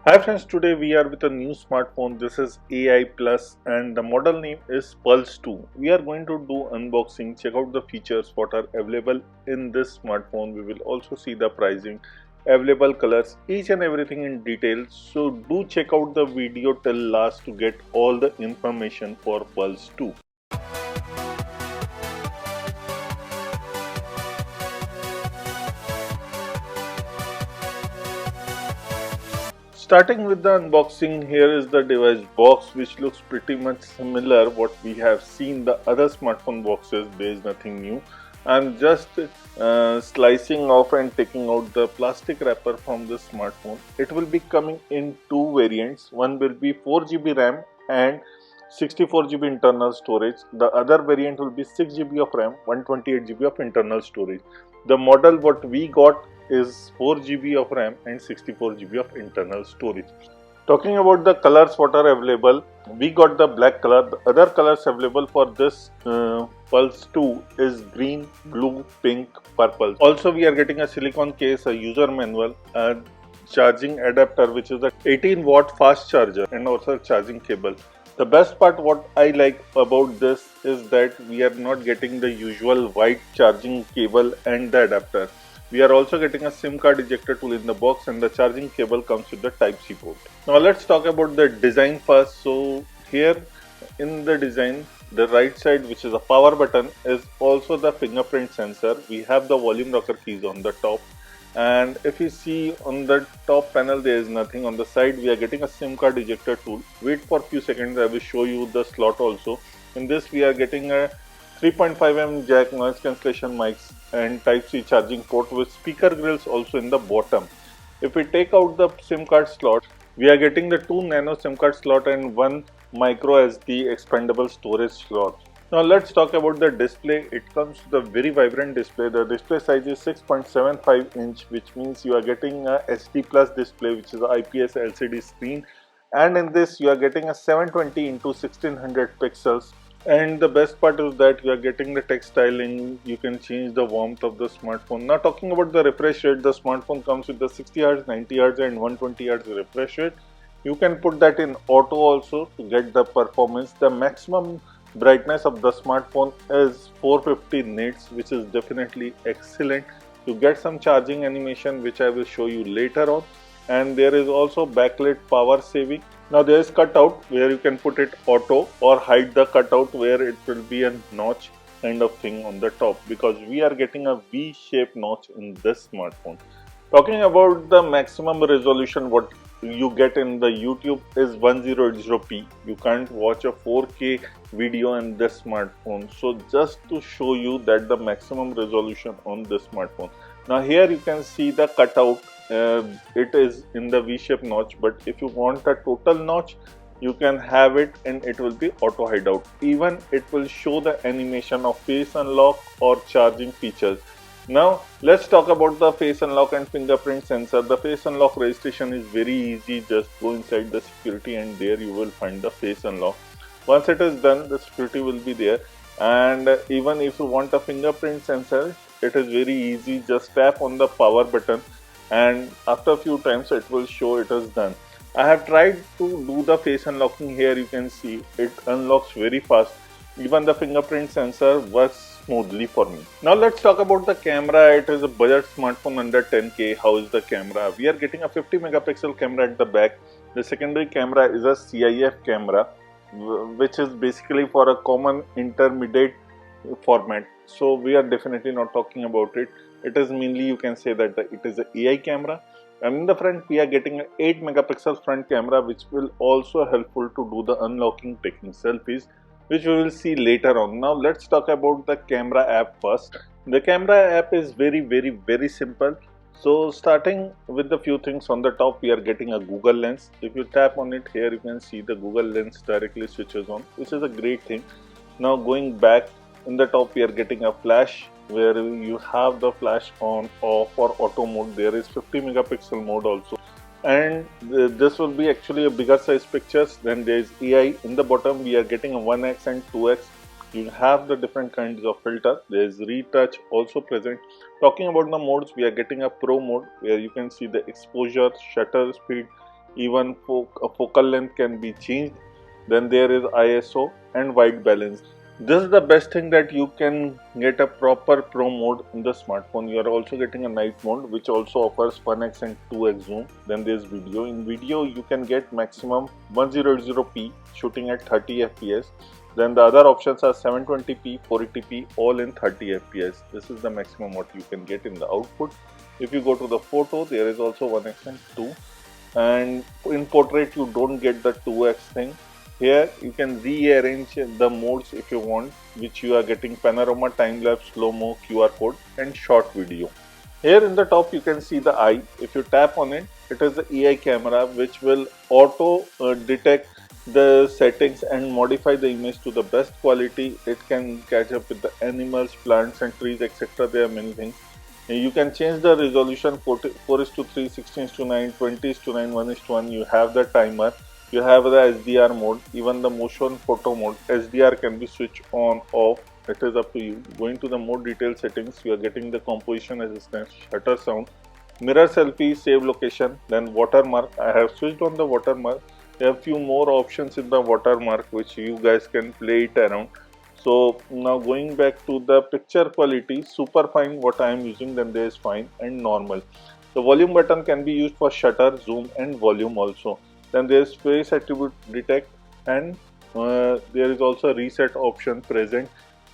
Hi friends, today we are with a new smartphone. This is AI Plus and the model name is Pulse 2. We are going to do unboxing, check out the features what are available in this smartphone. We will also see the pricing, available colors, each and everything in detail. So do check out the video till last to get all the information for Pulse 2. Starting with the unboxing, here is the device box which looks pretty much similar what we have seen the other smartphone boxes. There is nothing new. I'm just slicing off and taking out the plastic wrapper from this smartphone. It will be coming in two variants. One will be 4GB RAM and 64GB internal storage. The other variant will be 6GB of RAM, 128GB of internal storage. The model what we got is 4GB of RAM and 64GB of internal storage. Talking about the colors what are available, we got the black color. The other colors available for this Pulse 2 is green, blue, pink, purple. Also we are getting a silicone case, a user manual, a charging adapter which is a 18-watt fast charger and also a charging cable. The best part what I like about this is that we are not getting the usual white charging cable and the adapter. We are also getting a SIM card ejector tool in the box and the charging cable comes with the Type-C port. Now let's talk about the design first. So here in the design, the right side which is a power button is also the fingerprint sensor. We have the volume rocker keys on the top. And if you see on the top panel there is nothing. On the side we are getting a SIM card ejector tool. Wait for a few seconds, I will show you the slot also. In this we are getting a 3.5mm jack, noise cancellation mics and Type-C charging port with speaker grills also in the bottom. If we take out the SIM card slot, we are getting the 2 nano SIM card slot and 1 microSD expandable storage slot. Now let's talk about the display. It comes with a very vibrant display. The display size is 6.75 inch, which means you are getting a HD plus display which is a IPS LCD screen, and in this you are getting a 720 into 1600 pixels. And the best part is that you are getting the text styling. You can change the warmth of the smartphone. Now talking about the refresh rate, the smartphone comes with the 60Hz, 90Hz and 120Hz refresh rate. You can put that in auto also to get the performance. The maximum brightness of the smartphone is 450 nits, which is definitely excellent. You get some charging animation which I will show you later on, and there is also backlit power saving. Now there is cutout where you can put it auto or hide the cutout where it will be a notch kind of thing on the top, because we are getting a V-shaped notch in this smartphone. Talking about the maximum resolution what you get in the YouTube is 1080p. You can't watch a 4K video in this smartphone. So just to show you that the maximum resolution on this smartphone. Now here you can see the cutout. It is in the V-shaped notch, but if you want a total notch, you can have it and it will be auto hideout. Even it will show the animation of face unlock or charging features. Now let's talk about the face unlock and fingerprint sensor. The face unlock registration is very easy. Just go inside the security and there you will find the face unlock. Once it is done, the security will be there. And even if you want a fingerprint sensor, it is very easy. Just tap on the power button and after a few times it will show it is done. I have tried to do the face unlocking here. You can see it unlocks very fast. Even the fingerprint sensor works smoothly for me. Now let's talk about the camera. It is a budget smartphone under 10K. How is the camera? We are getting a 50 megapixel camera at the back. The secondary camera is a CIF camera, which is basically for a common intermediate format. So we are definitely not talking about it. It is mainly, you can say that it is an AI camera. And in the front we are getting an 8 megapixel front camera, which will also helpful to do the unlocking, taking selfies, which we will see later on. Now let's talk about the camera app first. The camera app is very simple. So starting with the few things on the top, we are getting a Google Lens. If you tap on it here, you can see the Google Lens directly switches on, which is a great thing. Now going back, in the top we are getting a flash where you have the flash on, off or auto mode. There is 50 megapixel mode also, and this will be actually a bigger size pictures. Then there is AI. In the bottom we are getting a 1x and 2x. You have the different kinds of filter. There is retouch also present. Talking about the modes, we are getting a pro mode where you can see the exposure, shutter speed, even a focal length can be changed. Then there is ISO and white balance. This is the best thing, that you can get a proper pro mode in the smartphone. You are also getting a night mode which also offers 1x and 2x zoom. Then there is video. In video you can get maximum 1080p shooting at 30 fps. Then the other options are 720p, 480p, all in 30 fps. This is the maximum what you can get in the output. If you go to the photo, there is also 1x and 2. And in portrait you don't get the 2x thing. Here you can rearrange the modes if you want, which you are getting panorama, time-lapse, slow-mo, QR code and short video. Here in the top you can see the eye. If you tap on it, it is the AI camera which will auto detect the settings and modify the image to the best quality. It can catch up with the animals, plants and trees, etc. There are many things. You can change the resolution 4:3, 16:9, 20:9, 1:1. You have the timer. You have the SDR mode, even the motion photo mode. SDR can be switched on, off. It is up to you. Going to the more detailed settings, you are getting the composition assistance, shutter sound, mirror selfie, save location, then watermark. I have switched on the watermark. There are few more options in the watermark which you guys can play it around. So now going back to the picture quality, super fine what I am using, then there is fine and normal. The volume button can be used for shutter, zoom and volume also. Then there is face attribute detect, and there is also a reset option present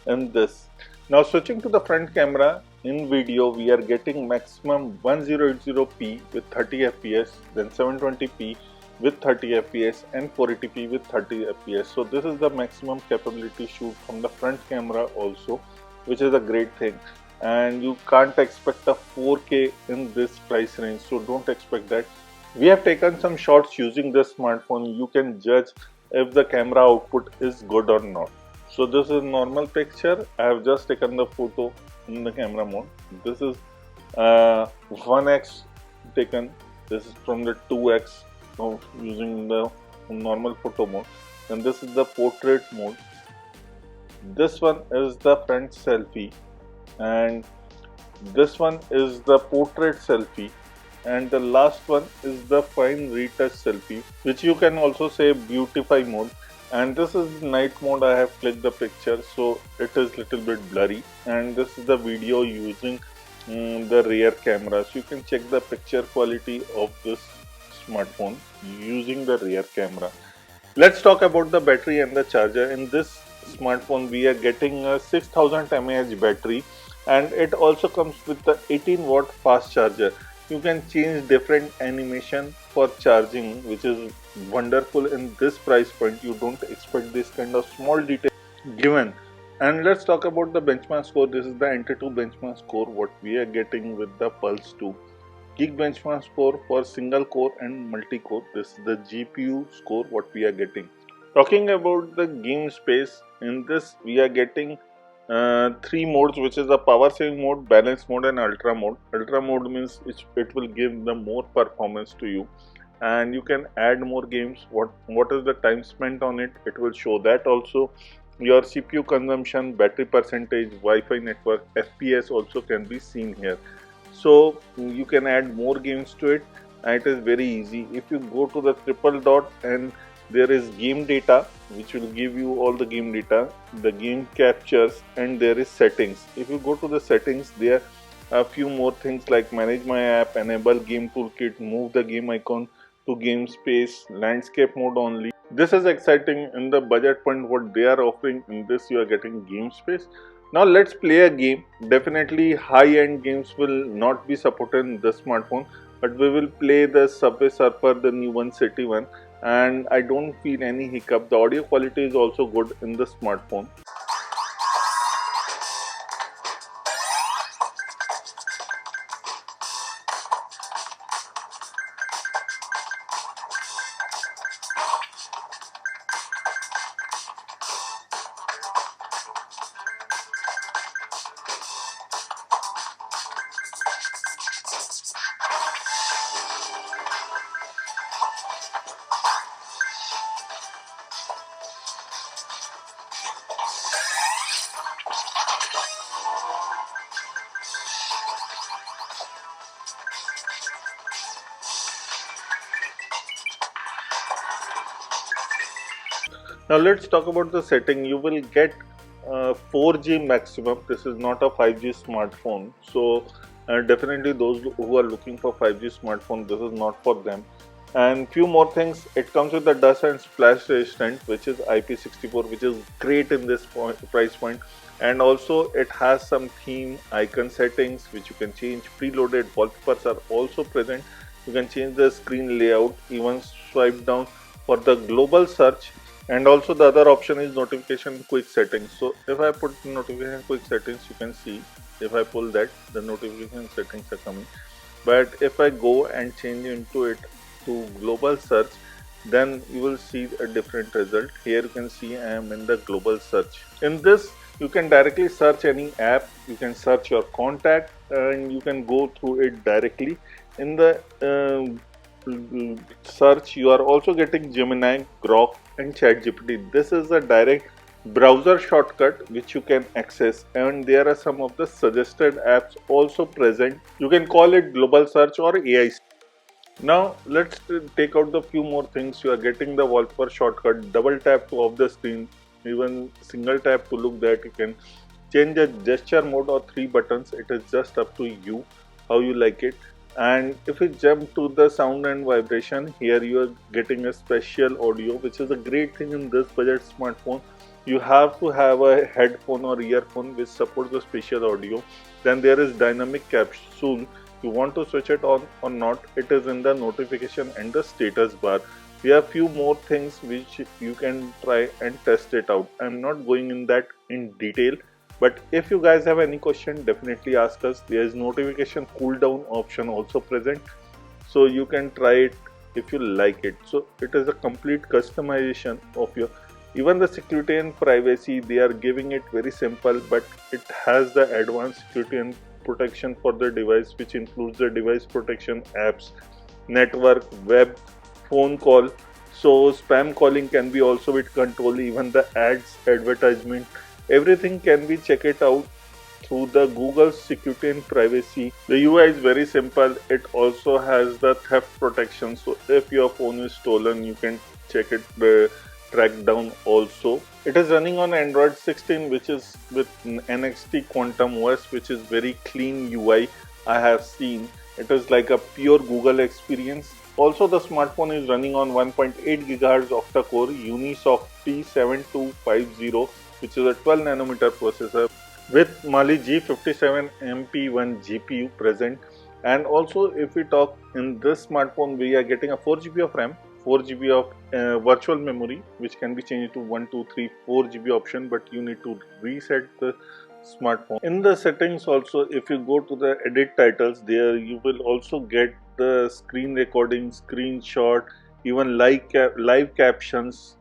in this. Now switching to the front camera, in video we are getting maximum 1080p with 30 fps, then 720p with 30 fps and 480p with 30 fps. So this is the maximum capability shoot from the front camera also, which is a great thing. And you can't expect a 4K in this price range, so don't expect that. We have taken some shots using this smartphone. You can judge if the camera output is good or not. So this is normal picture. I have just taken the photo in the camera mode. This is 1x taken. This is from the 2x of using the normal photo mode. And this is the portrait mode. This one is the front selfie, and this one is the portrait selfie, and the last one is the fine retouch selfie, which you can also say beautify mode. And this is night mode. I have clicked the picture, so it is little bit blurry. And this is the video using the rear camera, so you can check the picture quality of this smartphone using the rear camera. Let's talk about the battery and the charger. In this smartphone we are getting a 6000 mAh battery, and it also comes with the 18-watt fast charger. You can change different animation for charging, which is wonderful. In this price point you don't expect this kind of small detail given. And let's talk about the benchmark score. This is the Entry2 benchmark score what we are getting with the Pulse 2. Geek benchmark score for single core and multi-core. This is the GPU score what we are getting. Talking about the game space, in this we are getting three modes, which is the power saving mode, balance mode and ultra mode. Ultra mode means it will give the more performance to you, and you can add more games. What is the time spent on it, it will show that also. Your CPU consumption, battery percentage, Wi-Fi network, FPS also can be seen here. So you can add more games to it, and it is very easy. If you go to the triple dot, and there is game data, which will give you all the game data, the game captures, and there is settings. If you go to the settings, there are a few more things like manage my app, enable game toolkit, move the game icon to game space, landscape mode only. This is exciting. In the budget point what they are offering, in this you are getting game space. Now let's play a game. Definitely high-end games will not be supported in the smartphone, but we will play the Subway Surfer, the new one, City one, and I don't feel any hiccup. The audio quality is also good in the smartphone. Now let's talk about the setting. You will get 4G maximum. This is not a 5G smartphone, so definitely those who are looking for 5G smartphone, this is not for them. And few more things, it comes with the dust and splash resistant, which is IP64, which is great in this price point. And also it has some theme icon settings which you can change. Preloaded wallpapers are also present. You can change the screen layout, even swipe down for the global search. And also the other option is notification quick settings. So if I put notification quick settings, you can see if I pull that, the notification settings are coming. But if I go and change into it to global search, then you will see a different result. Here you can see I am in the global search. In this, you can directly search any app, you can search your contact, and you can go through it directly. In the search, you are also getting Gemini, Grok and ChatGPT. This is a direct browser shortcut which you can access, and there are some of the suggested apps also present. You can call it global search or AI. Now let's take out the few more things. You are getting the wallpaper shortcut, double tap to off the screen, even single tap to look that. You can change the gesture mode or 3 buttons. It is just up to you how you like it. And if we jump to the sound and vibration, here you are getting a special audio, which is a great thing in this budget smartphone. You have to have a headphone or earphone which supports the spatial audio. Then there is dynamic capsule. You want to switch it on or not, it is in the notification and the status bar. We have few more things which you can try and test it out. I'm not going in that in detail, but if you guys have any question, definitely ask us. There is notification cooldown option also present, so you can try it if you like it. So it is a complete customization of your, even the security and privacy, they are giving it very simple, but it has the advanced security and protection for the device, which includes the device protection apps, network, web, phone call. So spam calling can be also with control, even the ads, advertisement, everything can be check it out through the Google security and privacy. The UI is very simple. It also has the theft protection, so if your phone is stolen, you can check it track down also. It is running on Android 16, which is with NXT Quantum OS, which is very clean UI I have seen. It is like a pure Google experience. Also the smartphone is running on 1.8 GHz octa-core UNISOC T7250, which is a 12 nanometer processor with Mali G57MP1 GPU present. And also if we talk in this smartphone, we are getting a 4GB of RAM, 4GB of virtual memory, which can be changed to 1, 2, 3, 4GB option, but you need to reset the smartphone. In the settings also, if you go to the edit titles, there you will also get the screen recording, screenshot, even live captions.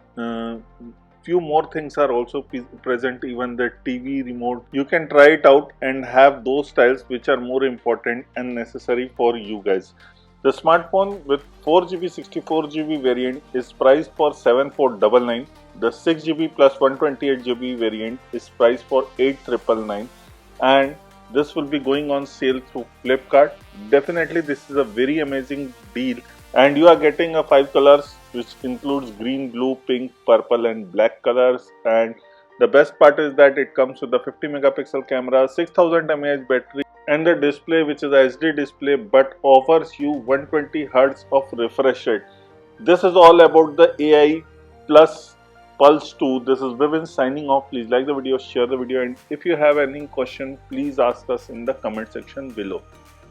Few more things are also present, even the TV remote. You can try it out and have those styles which are more important and necessary for you guys. The smartphone with 4GB 64GB variant is priced for 7499. The 6GB plus 128GB variant is priced for 8999, and this will be going on sale through Flipkart. Definitely this is a very amazing deal, and you are getting a 5 colors which includes green, blue, pink, purple and black colors. And the best part is that it comes with the 50 megapixel camera, 6000 mAh battery, and the display which is a HD display but offers you 120 Hz of refresh rate. This is all about the AI plus Pulse 2. This is Vivin signing off. Please like the video, share the video, and if you have any question, please ask us in the comment section below.